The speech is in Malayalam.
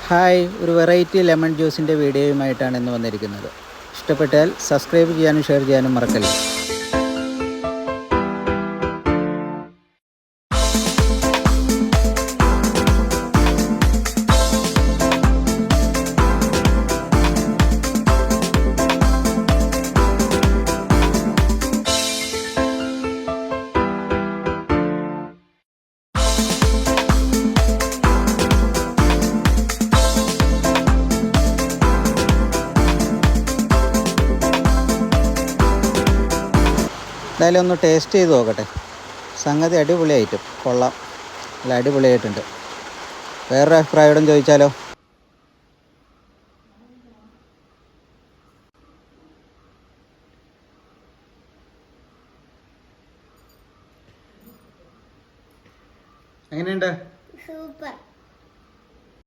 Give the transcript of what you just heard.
ഹായ്, ഒരു വെറൈറ്റി ലെമൺ ജ്യൂസിൻ്റെ വീഡിയോയുമായിട്ടാണ് ഇന്ന് വന്നിരിക്കുന്നത്. ഇഷ്ടപ്പെട്ടാൽ സബ്സ്ക്രൈബ് ചെയ്യാനും ഷെയർ ചെയ്യാനും മറക്കല്ലേ. എന്തായാലും ഒന്ന് ടേസ്റ്റ് ചെയ്ത് നോക്കട്ടെ. സംഗതി അടിപൊളിയായിട്ട് കൊള്ളാം, നല്ല അടിപൊളിയായിട്ടുണ്ട്. വേറൊരു അഭിപ്രായം ചോദിച്ചാലോ?